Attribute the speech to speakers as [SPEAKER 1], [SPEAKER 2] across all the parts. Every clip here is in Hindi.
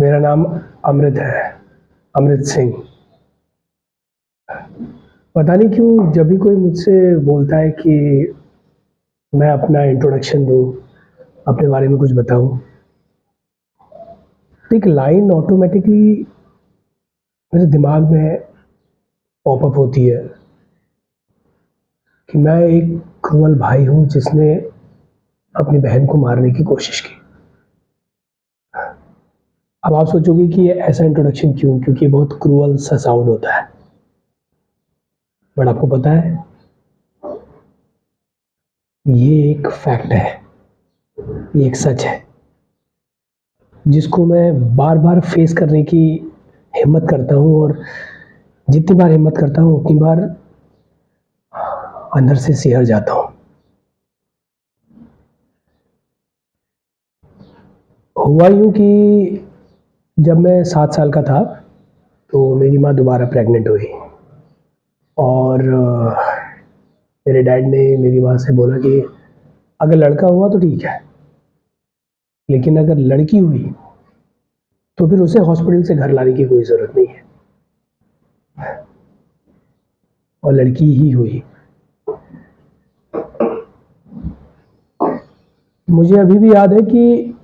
[SPEAKER 1] मेरा नाम अमृत है, अमृत सिंह। पता नहीं क्यों जब भी कोई मुझसे बोलता है कि मैं अपना इंट्रोडक्शन दूँ, अपने बारे में कुछ बताऊँ, तो एक लाइन ऑटोमेटिकली मेरे दिमाग में पॉप अप होती है कि मैं एक क्रूअल भाई हूँ जिसने अपनी बहन को मारने की कोशिश की। अब आप सोचोगे कि ये ऐसा इंट्रोडक्शन क्यों? क्योंकि बहुत क्रूअल सा साउंड होता है। बट आपको पता है, ये एक फैक्ट है, ये एक सच है, जिसको मैं बार-बार फेस करने की हिम्मत करता हूँ और जितनी बार हिम्मत करता हूँ उतनी बार अंदर से सिहर जाता हूँ। हुआ यूँ कि जब मैं 7 साल का था, तो मेरी माँ दोबारा प्रेग्नेंट हुई और मेरे डैड ने मेरी माँ से बोला कि अगर लड़का हुआ तो ठीक है, लेकिन अगर लड़की हुई तो फिर उसे हॉस्पिटल से घर लाने की कोई ज़रूरत नहीं है। और लड़की ही हुई। मुझे अभी भी याद है कि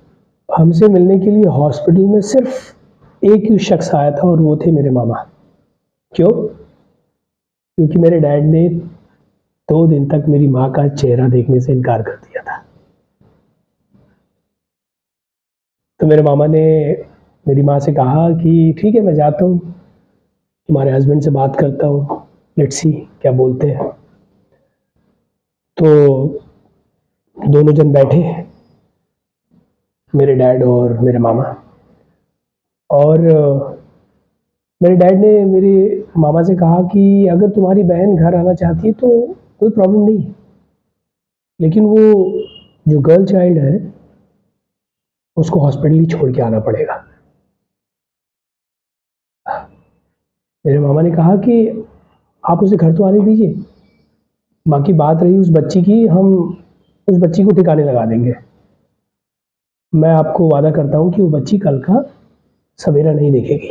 [SPEAKER 1] हमसे मिलने के लिए हॉस्पिटल में सिर्फ एक ही शख्स आया था और वो थे मेरे मामा। क्यों? क्योंकि मेरे डैड ने 2 दिन तक मेरी माँ का चेहरा देखने से इनकार कर दिया था। तो मेरे मामा ने मेरी माँ से कहा कि ठीक है, मैं जाता हूँ, तुम्हारे हस्बैंड से बात करता हूँ, लेट्स सी क्या बोलते हैं। तो दोनों जन बैठे, मेरे डैड और मेरे मामा, और मेरे डैड ने मेरे मामा से कहा कि अगर तुम्हारी बहन घर आना चाहती है तो कोई प्रॉब्लम नहीं है, लेकिन वो जो गर्ल चाइल्ड है उसको हॉस्पिटल ही छोड़ के आना पड़ेगा। मेरे मामा ने कहा कि आप उसे घर तो आने दीजिए, बाकी बात रही उस बच्ची की, हम उस बच्ची को ठिकाने लगा देंगे। मैं आपको वादा करता हूँ कि वो बच्ची कल का सवेरा नहीं देखेगी।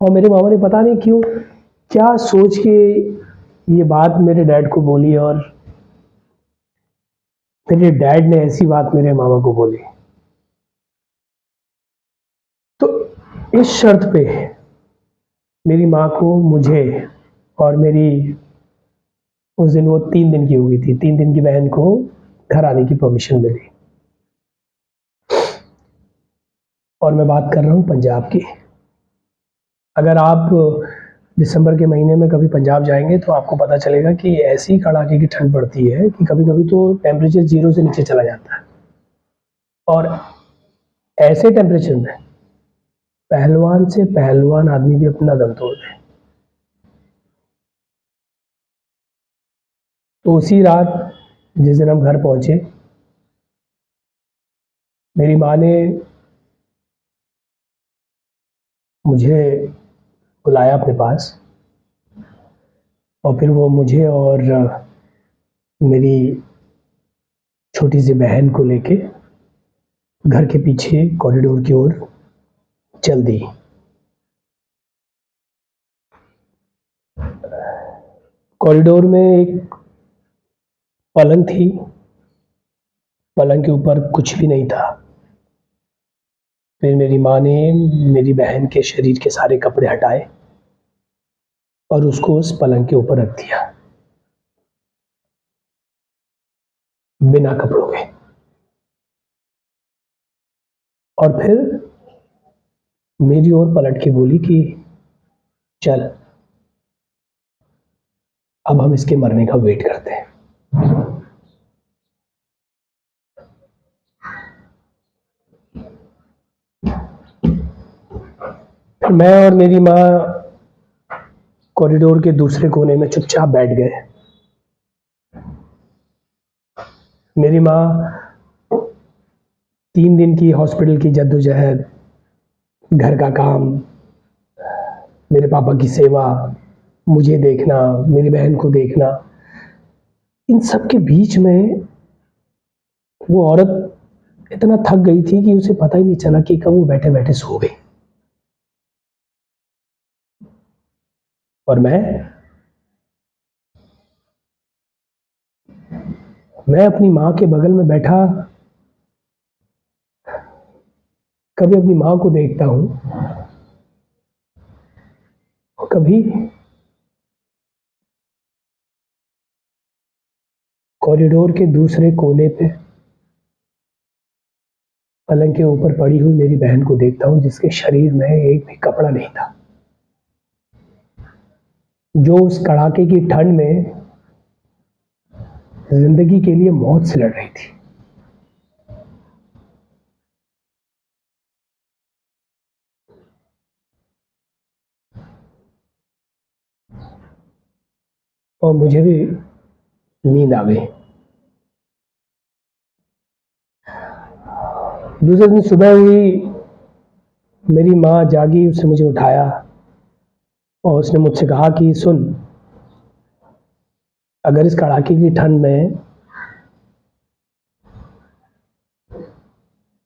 [SPEAKER 1] और मेरे मामा ने पता नहीं क्यों, क्या सोच के ये बात मेरे डैड को बोली, और मेरे डैड ने ऐसी बात मेरे मामा को बोली। तो इस शर्त पे मेरी माँ को, मुझे और मेरी, उस दिन वो 3 दिन की हो गई थी, 3 दिन की बहन को घर आने की परमिशन मिली। और मैं बात कर रहा हूँ पंजाब की। अगर आप दिसंबर के महीने में कभी पंजाब जाएँगे तो आपको पता चलेगा कि ऐसी कड़ाके की ठंड पड़ती है कि कभी-कभी तो टेम्परेचर 0 से नीचे चला जाता है। और ऐसे टेम्परेचर में पहलवान से पहलवान आदमी भी अपना दम तोड़ दे। तो उसी रात जिस दिन हम घर पहुँचे, मेरी माँ ने मुझे बुलाया अपने पास, और फिर वो मुझे और मेरी छोटी सी बहन को लेके घर के पीछे कॉरिडोर की ओर चल दी। कॉरिडोर में एक पलंग थी, पलंग के ऊपर कुछ भी नहीं था। फिर मेरी माँ ने मेरी बहन के शरीर के सारे कपड़े हटाए और उसको उस पलंग के ऊपर रख दिया, बिना कपड़ों के। और फिर मेरी ओर पलट के बोली कि चल, अब हम इसके मरने का वेट करते हैं। फिर मैं और मेरी माँ कॉरिडोर के दूसरे कोने में चुपचाप बैठ गए। मेरी माँ 3 दिन की हॉस्पिटल की जद्दोजहद, घर का काम, मेरे पापा की सेवा, मुझे देखना, मेरी बहन को देखना, इन सब के बीच में वो औरत इतना थक गई थी कि उसे पता ही नहीं चला कि कब वो बैठे बैठे सो गई। और मैं अपनी माँ के बगल में बैठा कभी अपनी माँ को देखता हूँ और कभी कॉरिडोर के दूसरे कोने पे पलंग के ऊपर पड़ी हुई मेरी बहन को देखता हूँ, जिसके शरीर में एक भी कपड़ा नहीं था, जो उस कड़ाके की ठंड में जिंदगी के लिए मौत से लड़ रही थी। और मुझे भी नींद आ गई। दूसरे दिन सुबह हुई, मेरी माँ जागी, उसने मुझे उठाया और उसने मुझसे कहा कि सुन, अगर इस कड़ाके की ठंड में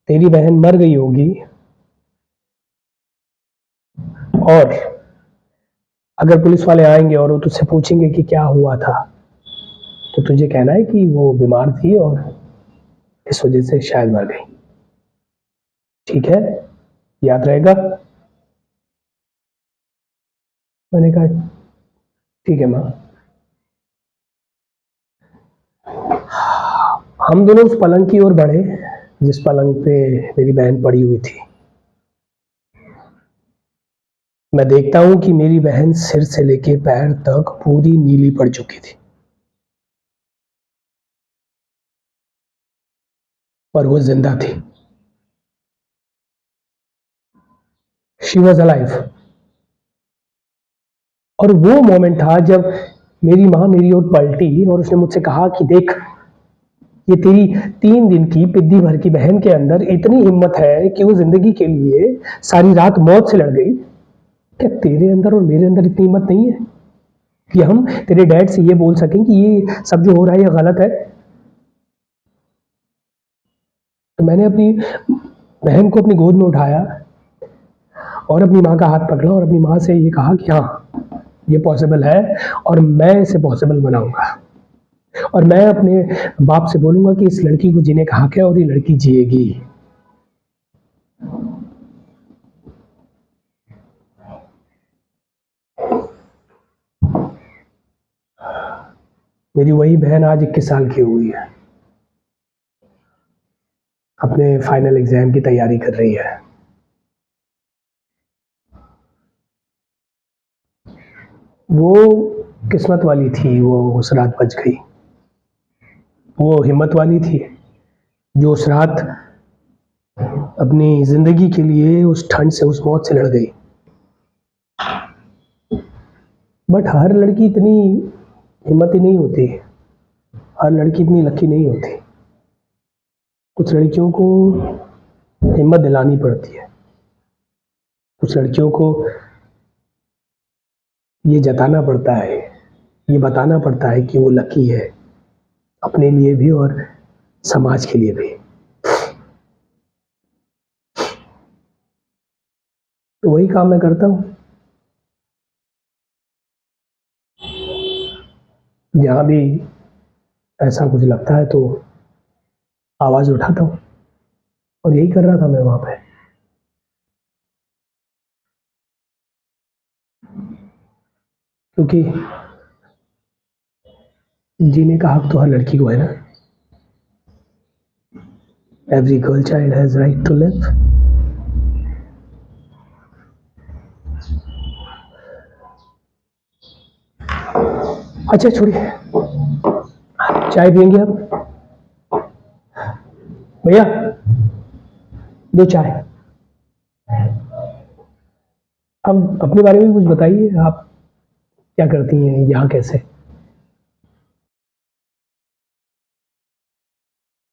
[SPEAKER 1] तेरी बहन मर गई होगी और अगर पुलिस वाले आएंगे और वो तुझसे पूछेंगे कि क्या हुआ था, तो तुझे कहना है कि वो बीमार थी और इस वजह से शायद मर गई। ठीक है, याद रहेगा? मैंने कहा ठीक है माँ। हम दोनों उस पलंग की ओर बढ़े जिस पलंग पे मेरी बहन पड़ी हुई थी। मैं देखता हूं कि मेरी बहन सिर से लेके पैर तक पूरी नीली पड़ चुकी थी, पर वो जिंदा थी। She was alive. और वो मोमेंट था जब मेरी माँ मेरी ओर पलटी और उसने मुझसे कहा कि देख, ये तेरी 3 दिन की पिद्दी भर की बहन के अंदर इतनी हिम्मत है कि वो जिंदगी के लिए सारी रात मौत से लड़ गई। क्या तेरे अंदर और मेरे अंदर इतनी हिम्मत नहीं है कि हम तेरे डैड से ये बोल सकें कि ये सब जो हो रहा है ये गलत है? तो मैंने अपनी बहन को अपनी गोद में उठाया और अपनी माँ का हाथ पकड़ा और अपनी माँ से ये कहा कि हाँ, ये पॉसिबल है और मैं इसे पॉसिबल बनाऊंगा, और मैं अपने बाप से बोलूंगा कि इस लड़की को जीने का हक है और ये लड़की जिएगी। मेरी वही बहन आज 21 साल की हुई है, अपने फाइनल एग्जाम की तैयारी कर रही है। वो किस्मत वाली थी, वो उस रात बच गई। वो हिम्मत वाली थी जो उस रात अपनी जिंदगी के लिए उस ठंड से, उस मौत से लड़ गई। बट हर लड़की इतनी हिम्मती नहीं होती, हर लड़की इतनी लकी नहीं होती। कुछ लड़कियों को हिम्मत दिलानी पड़ती है, कुछ लड़कियों को ये जताना पड़ता है, ये बताना पड़ता है कि वो लकी है, अपने लिए भी और समाज के लिए भी। तो वही काम मैं करता हूँ। जहाँ भी ऐसा कुछ लगता है तो आवाज़ उठाता हूँ, और यही कर रहा था मैं वहाँ पे। क्योंकि जीने का हक तो हर लड़की को है ना। Every girl child has right to live. अच्छा छोड़िए, चाय पियेंगे आप? भैया, दो चाय। अब अपने बारे में कुछ बताइए, आप क्या करती हैं यहाँ, कैसे?